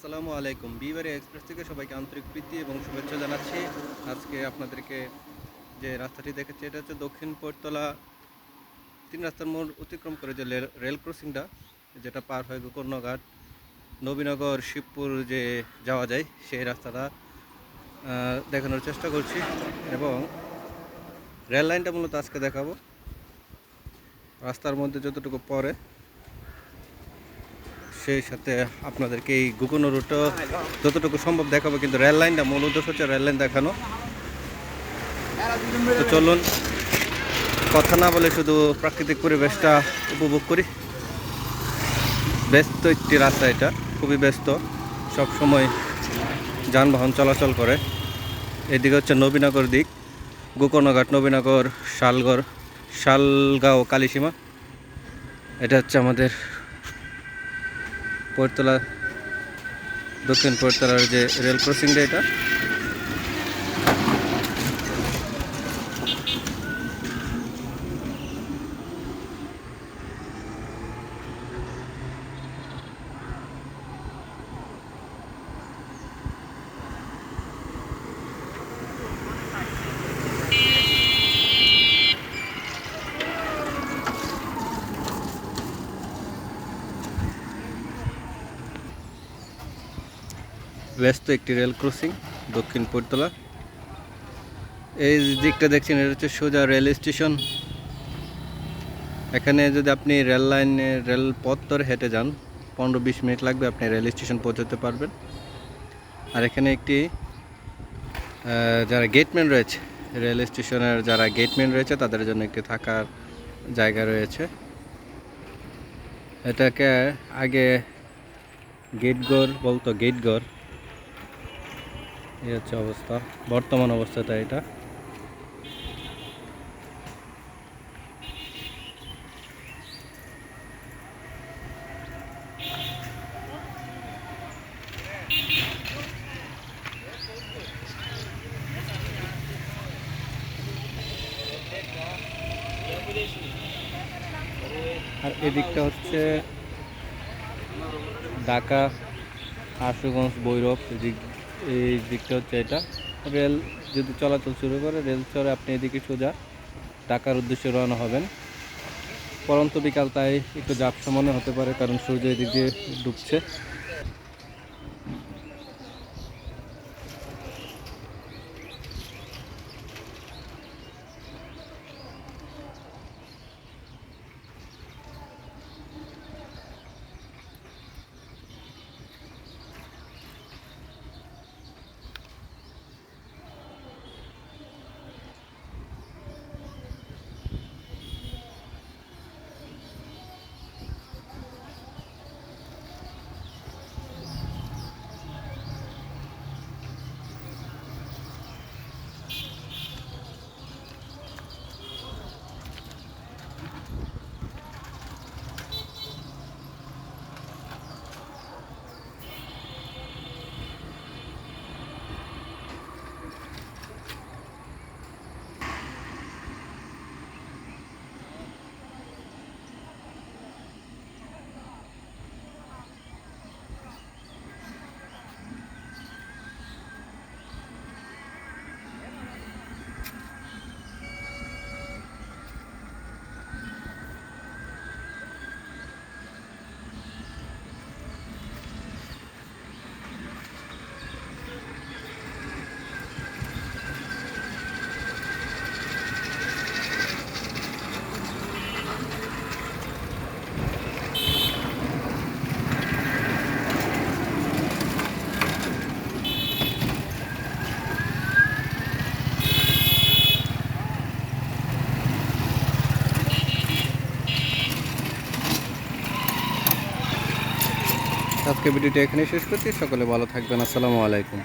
আসসালামু আলাইকুম। বিবারে এক্সপ্রেস থেকে সবাইকে আন্তরিক প্রীতি এবং শুভেচ্ছা জানাচ্ছি। আজকে আপনাদেরকে যে রাস্তাটি দেখাচ্ছি এটা হচ্ছে দক্ষিণ পৈরতলা ৩ রাস্তার মোড় অতিক্রম করে যে রেল ক্রসিংটা, যেটা পার হয় গোকর্ণঘাট, নবীনগর, শিবপুর যে যাওয়া যায় সেই রাস্তাটা দেখানোর চেষ্টা করছি এবং রেল লাইনটা মূলত আজকে দেখাবো। রাস্তার মধ্যে যতটুকু পড়ে সেই সাথে আপনাদেরকে এই গোকর্ণ রুটটা যতটুকু সম্ভব দেখাবো, কিন্তু রেল লাইনটা মূল উদ্দেশ্য হচ্ছে রেল লাইন দেখানো। তো চলুন কথা না বলে শুধু প্রাকৃতিক পরিবেশটা উপভোগ করি। ব্যস্ত একটি রাস্তা, এটা খুবই ব্যস্ত, সব সময় যানবাহন চলাচল করে। এদিকে হচ্ছে নবীনগর দিক, গোকর্ণঘাট, নবীনগর, শালগাঁও, কালীসীমা। এটা হচ্ছে আমাদের পৈরতলা, দক্ষিণ পৈরতলার যে রেল ক্রসিংটা এটা। ব্যস্ত একটি রেল ক্রসিং দক্ষিণ পৈরতলা। এই দিকটা দেখছেন, এটা হচ্ছে সোজা রেল স্টেশন। এখানে যদি আপনি রেল লাইনে রেল পথ ধরে হেঁটে যান 15-20 মিনিট লাগবে, আপনি রেল স্টেশন পৌঁছাতে পারবেন। আর এখানে একটি যারা গেটম্যান রয়েছে, রেল স্টেশনের যারা গেটম্যান রয়েছে তাদের জন্য একটি থাকার জায়গা রয়েছে। এটাকে আগে গেটঘর বলতো, গেটঘর। এই হচ্ছে অবস্থা, বর্তমান অবস্থাটা এটা। আর এদিকটা হচ্ছে ঢাকা, আশুগঞ্জ, ভৈরব। এই দিকটা হচ্ছে এটা। রেল যদি চলাচল শুরু করে, রেল চড়ে আপনি এদিকে সোজা ঢাকার উদ্দেশ্যে রওনা হবেন। পরন্ত বিকাল, তাই একটু ঝাপসা মনে হতে পারে, কারণ সূর্য এদিক দিয়ে ডুবছে। আজকে ভিডিওটি এখানেই শেষ করছি। সকলে ভালো থাকবেন। আসসালামু আলাইকুম।